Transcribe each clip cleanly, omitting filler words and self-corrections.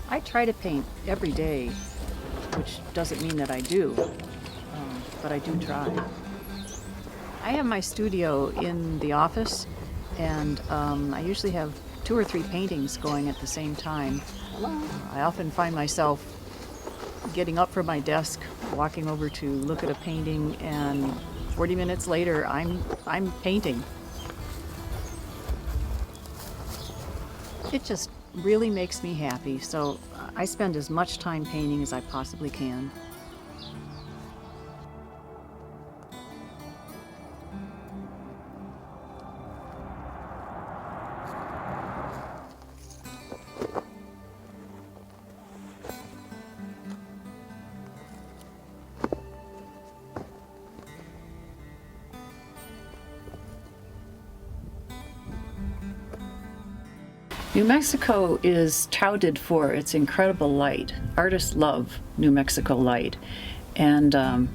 I try to paint every day, which doesn't mean that I do, but I do try. I have my studio in the office, and I usually have 2 or 3 paintings going at the same time. I often find myself getting up from my desk, walking over to look at a painting, and 40 minutes later, I'm painting. It just really makes me happy, so I spend as much time painting as I possibly can. New Mexico is touted for its incredible light. Artists love New Mexico light. And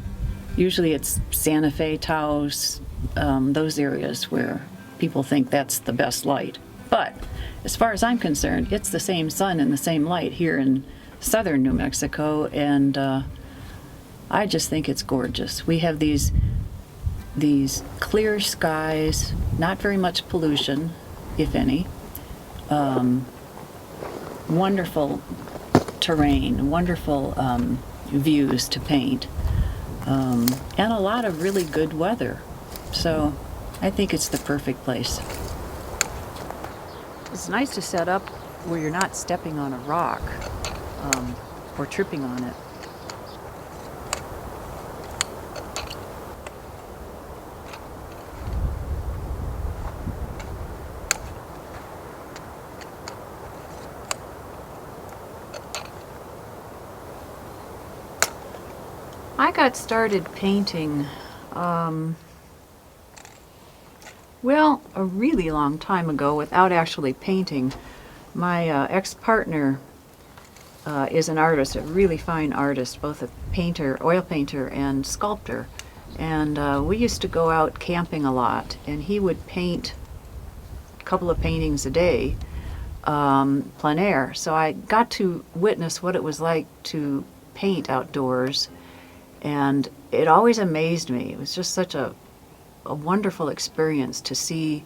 usually it's Santa Fe, Taos, those areas where people think that's the best light. But as far as I'm concerned, it's the same sun and the same light here in southern New Mexico, and I just think it's gorgeous. We have these clear skies, not very much pollution, if any. Wonderful terrain, wonderful views to paint, and a lot of really good weather. So I think it's the perfect place. It's nice to set up where you're not stepping on a rock or tripping on it. I got started painting, well, a really long time ago without actually painting. My ex-partner is an artist, a really fine artist, both a painter, oil painter, and sculptor. And we used to go out camping a lot, and he would paint a couple of paintings a day, plein air. So I got to witness what it was like to paint outdoors. And it always amazed me. It was just such a wonderful experience to see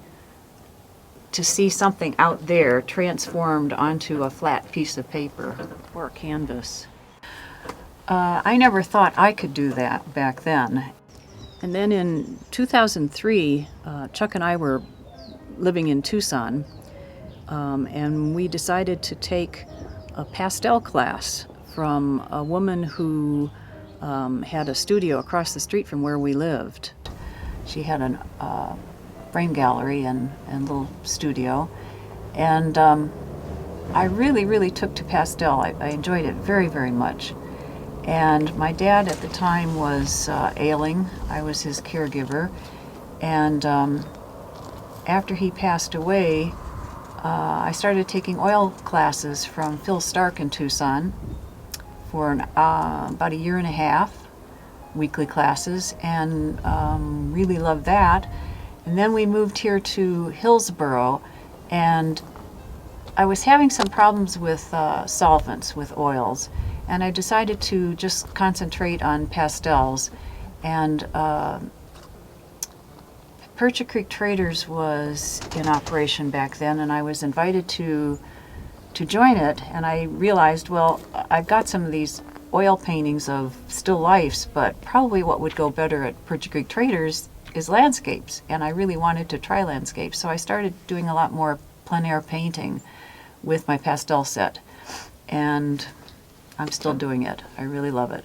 something out there transformed onto a flat piece of paper or a canvas. I never thought I could do that back then. And then in 2003, Chuck and I were living in Tucson, and we decided to take a pastel class from a woman who had a studio across the street from where we lived. She had a frame gallery and little studio, and I really took to pastel. I enjoyed it very, very much. And my dad at the time was ailing. I was his caregiver, and after he passed away, I started taking oil classes from Phil Stark in Tucson for about a year and a half, weekly classes, and really loved that. And then we moved here to Hillsboro, and I was having some problems with solvents, with oils, and I decided to just concentrate on pastels. And Percha Creek Traders was in operation back then, and I was invited to join it, and I realized, well, I've got some of these oil paintings of still lifes, but probably what would go better at Percha Creek Traders is landscapes, and I really wanted to try landscapes. So I started doing a lot more plein air painting with my pastel set, and I'm still doing it. I really love it.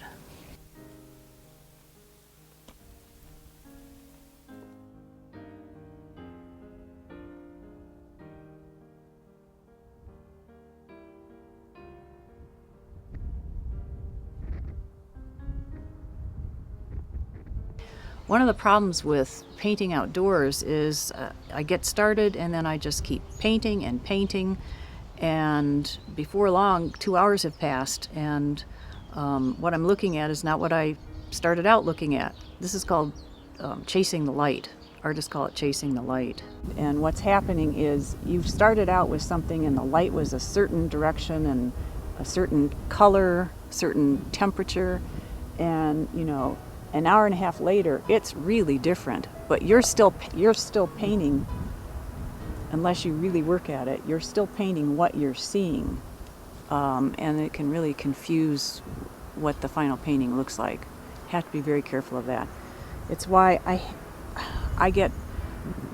One of the problems with painting outdoors is I get started and then I just keep painting and painting, and before long 2 hours have passed, and what I'm looking at is not what I started out looking at. This is called chasing the light. Artists call it chasing the light. And what's happening is you've started out with something and the light was a certain direction and a certain color, certain temperature, and an hour and a half later it's really different, but you're still painting. Unless you really work at it, you're still painting what you're seeing, and it can really confuse what the final painting looks like. Have to be very careful of that. It's why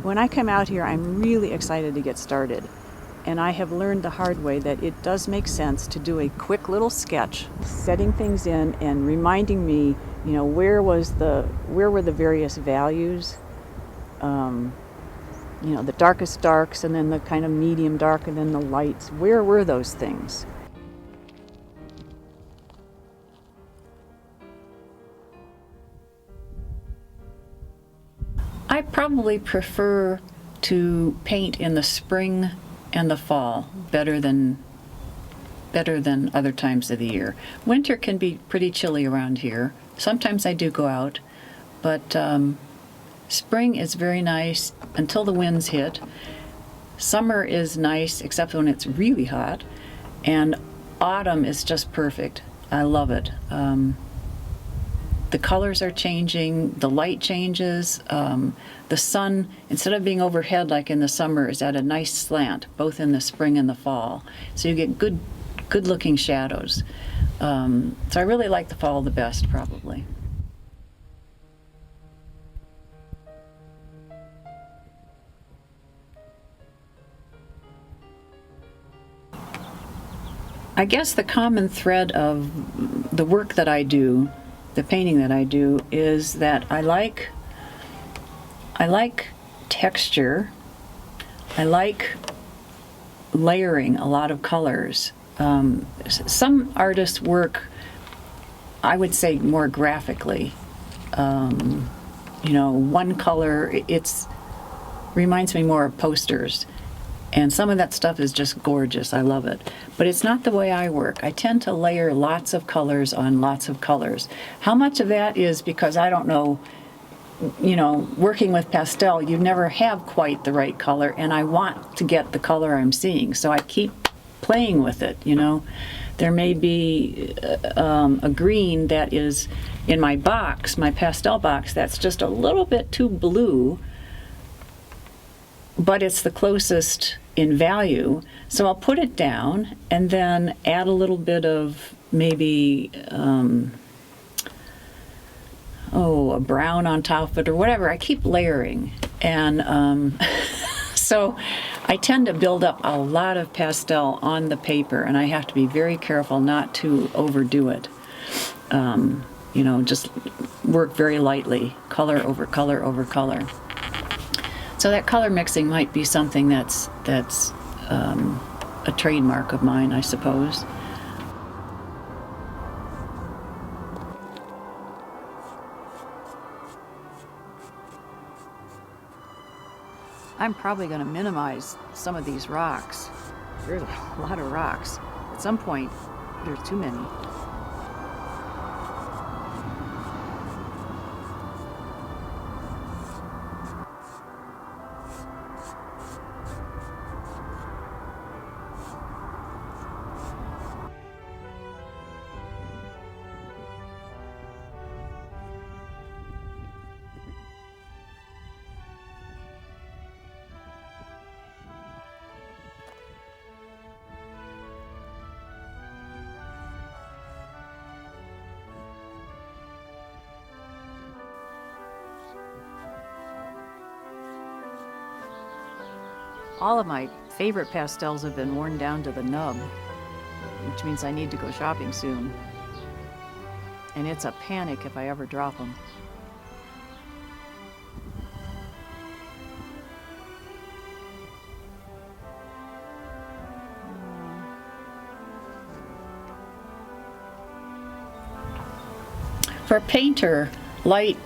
when I come out here, I'm really excited to get started. And I have learned the hard way that it does make sense to do a quick little sketch, setting things in and reminding me, where were the various values, the darkest darks, and then the kind of medium dark, and then the lights. Where were those things? I probably prefer to paint in the spring and the fall better than other times of the year. Winter can be pretty chilly around here. Sometimes I do go out, but spring is very nice until the winds hit. Summer is nice except when it's really hot, and autumn is just perfect. I love it. The colors are changing, the light changes, the sun, instead of being overhead like in the summer, is at a nice slant, both in the spring and the fall. So you get good looking shadows. So I really like the fall the best, probably. I guess the common thread of the work that I do, the painting that I do, is that I like texture. I like layering a lot of colors. Some artists work, I would say, more graphically. One color, reminds me more of posters. And some of that stuff is just gorgeous. I love it. But it's not the way I work. I tend to layer lots of colors on lots of colors. How much of that is because I don't know, working with pastel, you never have quite the right color, and I want to get the color I'm seeing. So I keep playing with it, There may be a green that is in my box, my pastel box, that's just a little bit too blue, but it's the closest in value. So I'll put it down and then add a little bit of maybe, a brown on top of it or whatever. I keep layering. And so I tend to build up a lot of pastel on the paper, and I have to be very careful not to overdo it. Just work very lightly, color over color over color. So that color mixing might be something that's a trademark of mine, I suppose. I'm probably going to minimize some of these rocks. There's a lot of rocks. At some point, there's too many. All of my favorite pastels have been worn down to the nub, which means I need to go shopping soon. And it's a panic if I ever drop them. For a painter, light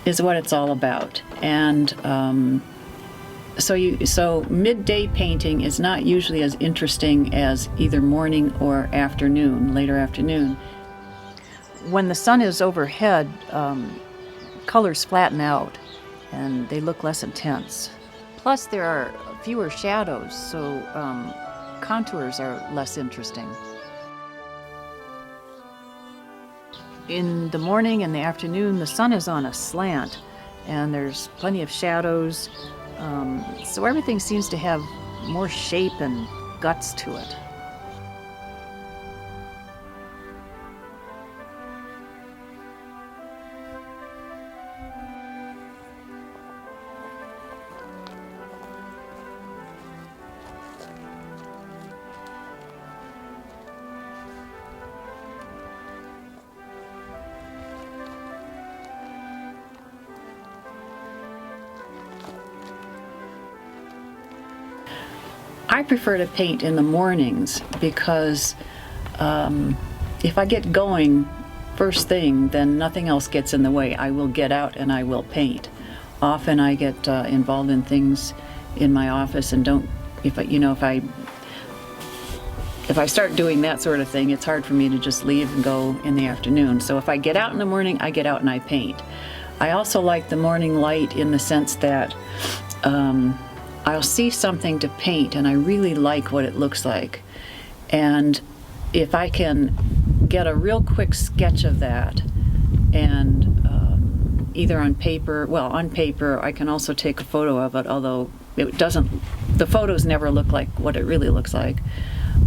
is what it's all about. And so midday painting is not usually as interesting as either morning or afternoon, later afternoon. When the sun is overhead, colors flatten out. and they look less intense. Plus, there are fewer shadows, so contours are less interesting. In the morning and the afternoon, the sun is on a slant, and there's plenty of shadows, so everything seems to have more shape and guts to it. I prefer to paint in the mornings because if I get going first thing, then nothing else gets in the way. I will get out and I will paint. Often I get involved in things in my office and don't, if I start doing that sort of thing, it's hard for me to just leave and go in the afternoon. So if I get out in the morning, I get out and I paint. I also like the morning light in the sense that I'll see something to paint and I really like what it looks like. And if I can get a real quick sketch of that and either on paper, I can also take a photo of it, although the photos never look like what it really looks like.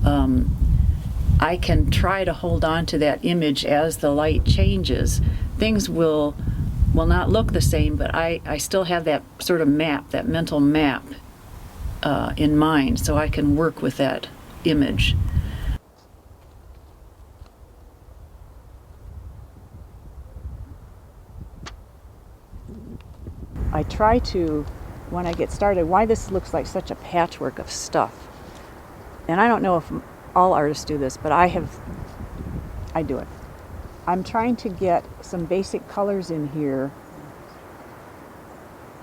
I can try to hold on to that image as the light changes. Things will not look the same, but I still have that sort of map, that mental map in mind, so I can work with that image. I try to, when I get started, why this looks like such a patchwork of stuff. And I don't know if all artists do this, but I do it. I'm trying to get some basic colors in here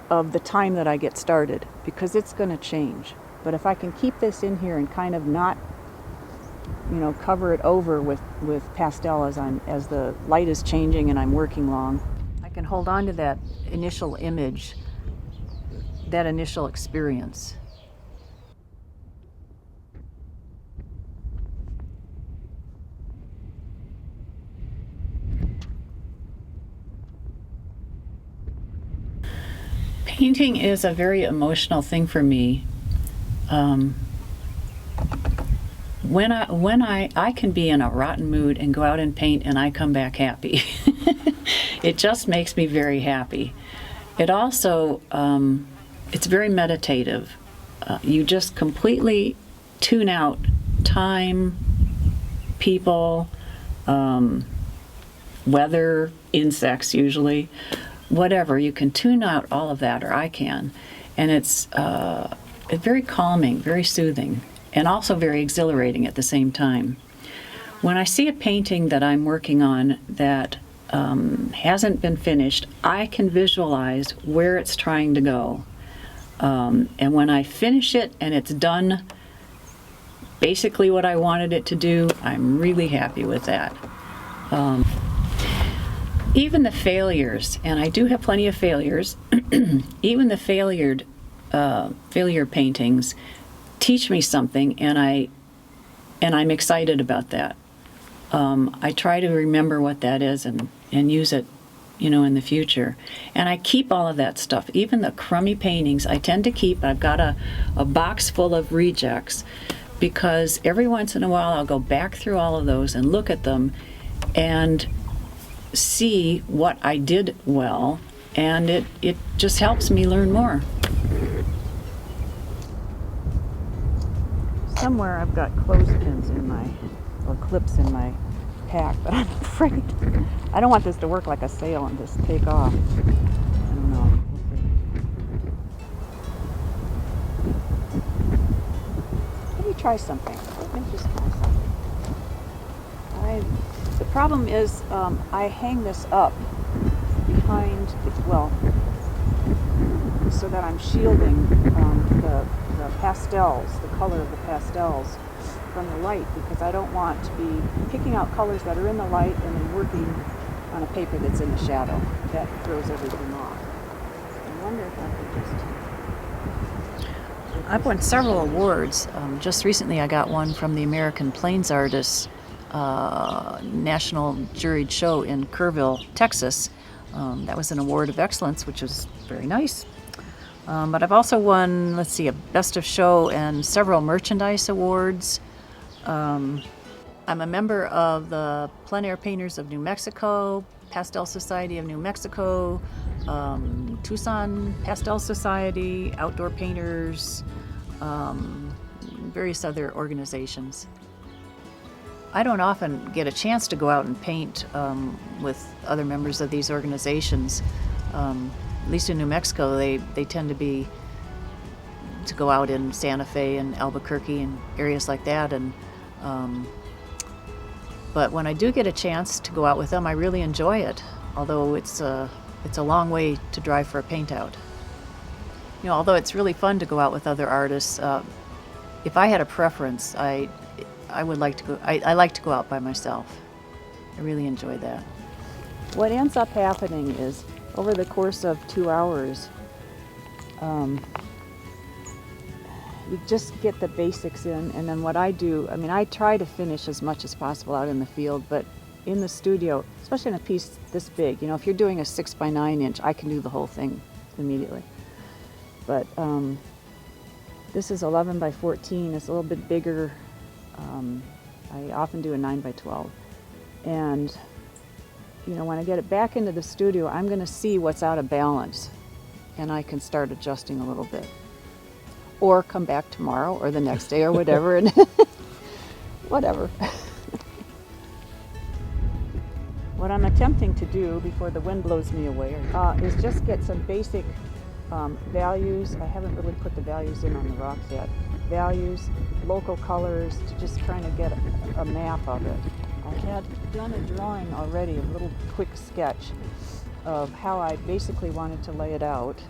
of the time that I get started, because it's going to change. But if I can keep this in here and kind of not, cover it over with pastel as the light is changing and I'm working long, I can hold on to that initial image, that initial experience. Painting is a very emotional thing for me. When I can be in a rotten mood and go out and paint and I come back happy. It just makes me very happy. It also, it's very meditative. You just completely tune out time, people, weather, insects usually, whatever. You can tune out all of that, or I can. And it's very calming, very soothing, and also very exhilarating at the same time. When I see a painting that I'm working on that hasn't been finished, I can visualize where it's trying to go. And when I finish it and it's done basically what I wanted it to do, I'm really happy with that. Even the failures, and I do have plenty of failures, even the failure paintings teach me something, and I'm excited about that. I try to remember what that is and use it, in the future. And I keep all of that stuff, even the crummy paintings. I tend to keep. I've got a box full of rejects, because every once in a while I'll go back through all of those and look at them and see what I did well, and it just helps me learn more. Somewhere I've got clothespins or clips in my pack, but I'm afraid I don't want this to work like a sail and just take off. I don't know. Let me try something. Let me just try something. The problem is I hang this up behind, so that I'm shielding the pastels, the color of the pastels from the light, because I don't want to be picking out colors that are in the light and then working on a paper that's in the shadow. That throws everything off. And wonder if I could just... I've won several awards. Just recently I got one from the American Plains Artists National Juried Show in Kerrville, Texas. That was an award of excellence, which was very nice. But I've also won, let's see, a Best of Show and several merchandise awards. I'm a member of the Plein Air Painters of New Mexico, Pastel Society of New Mexico, Tucson Pastel Society, Outdoor Painters, various other organizations. I don't often get a chance to go out and paint with other members of these organizations. At least in New Mexico, they tend to go out in Santa Fe and Albuquerque and areas like that. And but when I do get a chance to go out with them, I really enjoy it. Although it's a long way to drive for a paint out. You know, although it's really fun to go out with other artists, if I had a preference, I would like to go. I like to go out by myself. I really enjoy that. What ends up happening is, over the course of 2 hours, you just get the basics in, and then what I do, I mean, I try to finish as much as possible out in the field, but in the studio, especially in a piece this big, you know, if you're doing a 6 by 9 inch, I can do the whole thing immediately. But this is 11 by 14, it's a little bit bigger. I often do a 9 by 12. And, you know, when I get it back into the studio, I'm going to see what's out of balance, and I can start adjusting a little bit. Or come back tomorrow or the next day or whatever, and whatever. What I'm attempting to do before the wind blows me away is just get some basic values. I haven't really put the values in on the rocks yet. Values, local colors, to just trying to get a map of it. I had done a drawing already, a little quick sketch of how I basically wanted to lay it out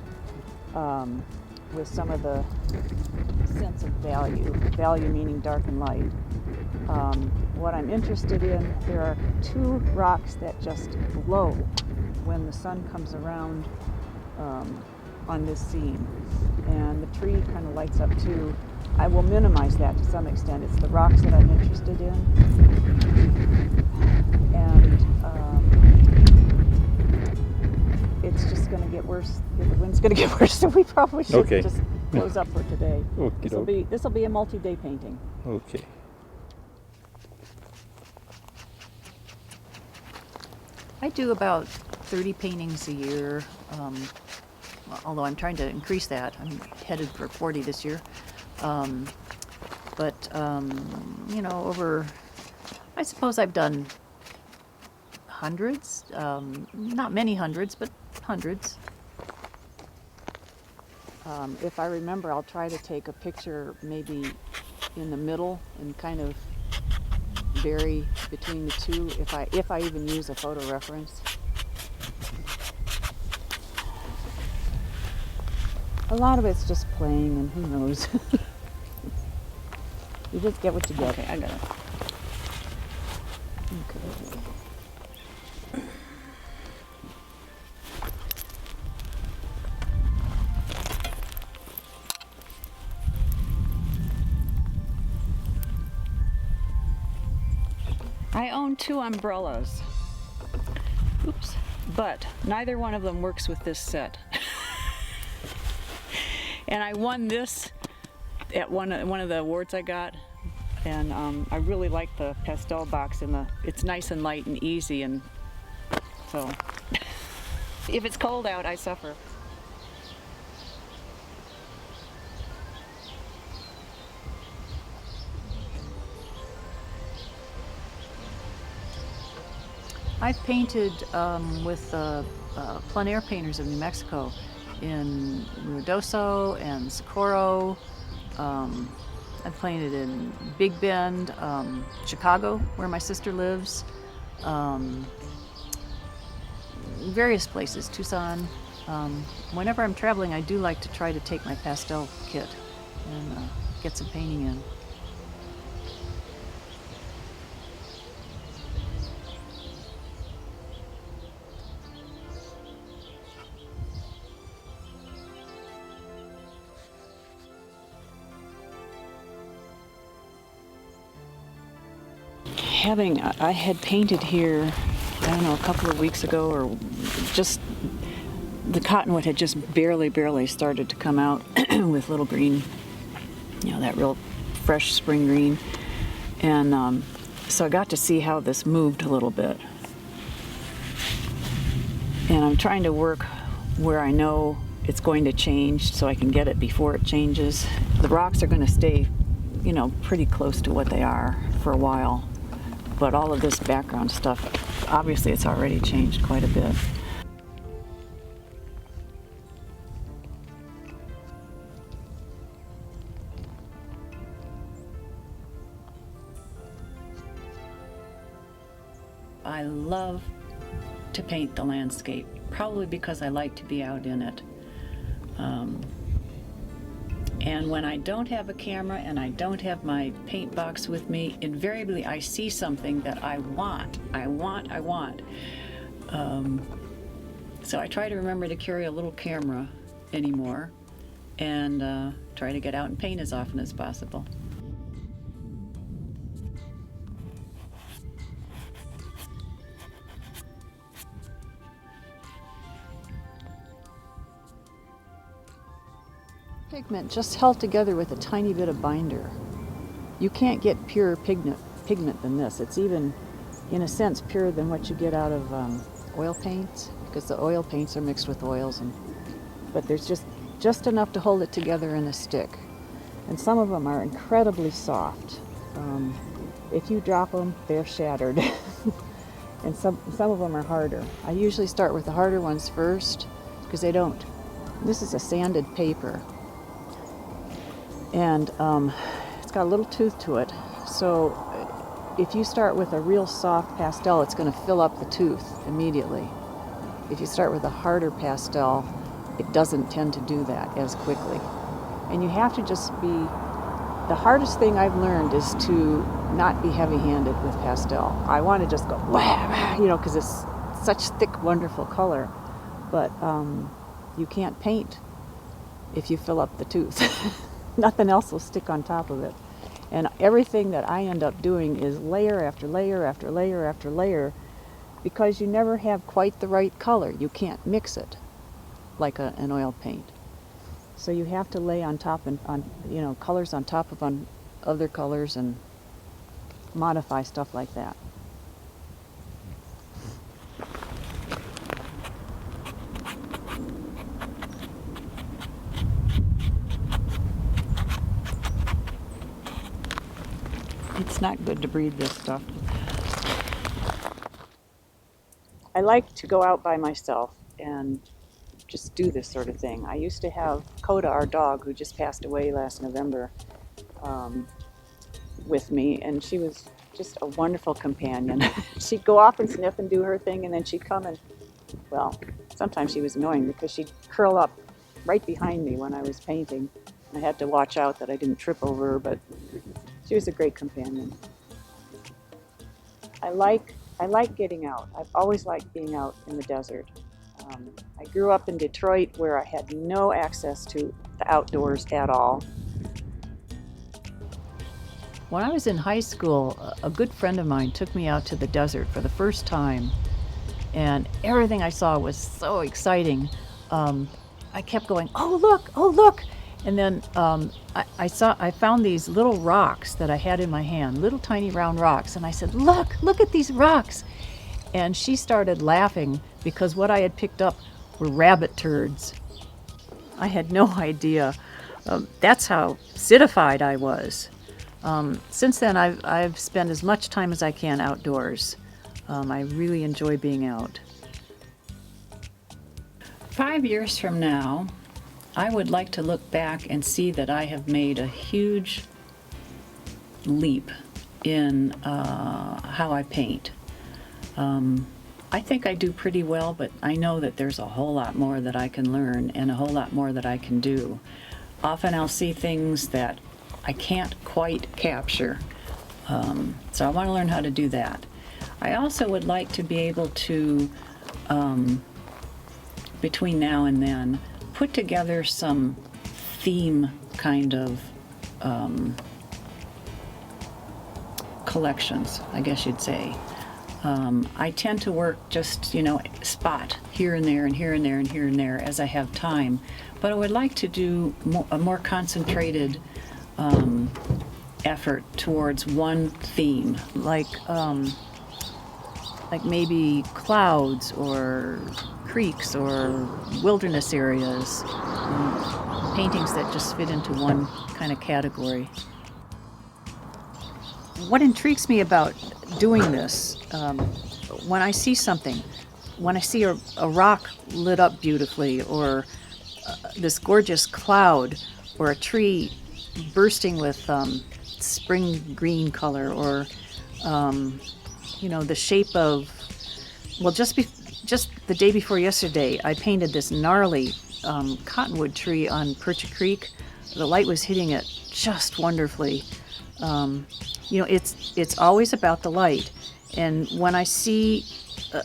with some of the sense of value meaning dark and light. What I'm interested in, there are 2 rocks that just glow when the sun comes around on this scene, and the tree kind of lights up too. I will minimize that to some extent. It's the rocks that I'm interested in, and it's just going to get worse. The wind's going to get worse, so we probably should just close up for today. This will be a multi-day painting. Okay. I do about 30 paintings a year, although I'm trying to increase that. I'm headed for 40 this year. You know, I suppose I've done hundreds, not many hundreds, but hundreds. If I remember, I'll try to take a picture maybe in the middle and kind of vary between the two if I even use a photo reference. A lot of it's just playing, and who knows. You just get what you get. Okay, I got it. Okay. I own 2 umbrellas. Oops. But neither one of them works with this set. And I won this at one of the awards I got, and I really like the pastel box, and it's nice and light and easy, and so if it's cold out, I suffer. I've painted with the Plein Air Painters of New Mexico in Ruidoso and Socorro. I've painted in Big Bend, Chicago, where my sister lives, various places, Tucson. Whenever I'm traveling, I do like to try to take my pastel kit and get some painting in. I had painted here, I don't know, a couple of weeks ago, or just the cottonwood had just barely started to come out with little green, that real fresh spring green. And so I got to see how this moved a little bit. And I'm trying to work where I know it's going to change so I can get it before it changes. The rocks are going to stay, pretty close to what they are for a while. But all of this background stuff, obviously it's already changed quite a bit. I love to paint the landscape, probably because I like to be out in it. And when I don't have a camera and I don't have my paint box with me, invariably I see something that I want. So I try to remember to carry a little camera anymore and try to get out and paint as often as possible. Pigment just held together with a tiny bit of binder. You can't get purer pigment than this. It's even, in a sense, purer than what you get out of oil paints, because the oil paints are mixed with oils, but there's just enough to hold it together in a stick. And some of them are incredibly soft. If you drop them, they're shattered. And some of them are harder. I usually start with the harder ones first, because this is a sanded paper. And it's got a little tooth to it. So if you start with a real soft pastel, it's going to fill up the tooth immediately. If you start with a harder pastel, it doesn't tend to do that as quickly. And you have to the hardest thing I've learned is to not be heavy-handed with pastel. I want to just go, because it's such thick, wonderful color. But you can't paint if you fill up the tooth. Nothing else will stick on top of it. And everything that I end up doing is layer after layer after layer after layer, because you never have quite the right color. You can't mix it like an oil paint. So you have to lay on top colors on top of other colors and modify stuff like that. It's not good to breathe this stuff. I like to go out by myself and just do this sort of thing. I used to have Coda, our dog, who just passed away last November, with me, and she was just a wonderful companion. She'd go off and sniff and do her thing, and then she'd come and, sometimes she was annoying because she'd curl up right behind me when I was painting. I had to watch out that I didn't trip over her, but she was a great companion. I like getting out. I've always liked being out in the desert. I grew up in Detroit, where I had no access to the outdoors at all. When I was in high school, a good friend of mine took me out to the desert for the first time, and everything I saw was so exciting. I kept going, oh look! And then I found these little rocks that I had in my hand, little tiny round rocks, and I said, look at these rocks. And she started laughing because what I had picked up were rabbit turds. I had no idea. That's how citified I was. Since then, I've spent as much time as I can outdoors. I really enjoy being out. 5 years from now, I would like to look back and see that I have made a huge leap in how I paint. I think I do pretty well, but I know that there's a whole lot more that I can learn and a whole lot more that I can do. Often I'll see things that I can't quite capture, so I want to learn how to do that. I also would like to be able to, between now and then, put together some theme kind of collections, I guess you'd say. I tend to work just, spot here and there and here and there and here and there as I have time. But I would like to do a more concentrated effort towards one theme, like maybe clouds or creeks or wilderness areas, paintings that just fit into one kind of category. What intrigues me about doing this, when I see something, when I see a rock lit up beautifully, or this gorgeous cloud, or a tree bursting with spring green color, or the shape of, just the day before yesterday, I painted this gnarly cottonwood tree on Percha Creek. The light was hitting it just wonderfully. It's always about the light. And when I see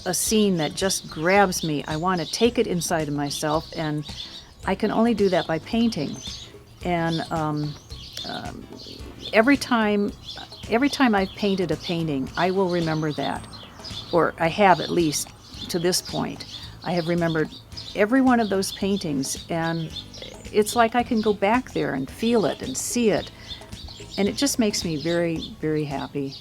a scene that just grabs me, I want to take it inside of myself, and I can only do that by painting. And every time I've painted a painting, I will remember that, or I have, at least to this point. I have remembered every one of those paintings, and it's like I can go back there and feel it and see it, and it just makes me very, very happy.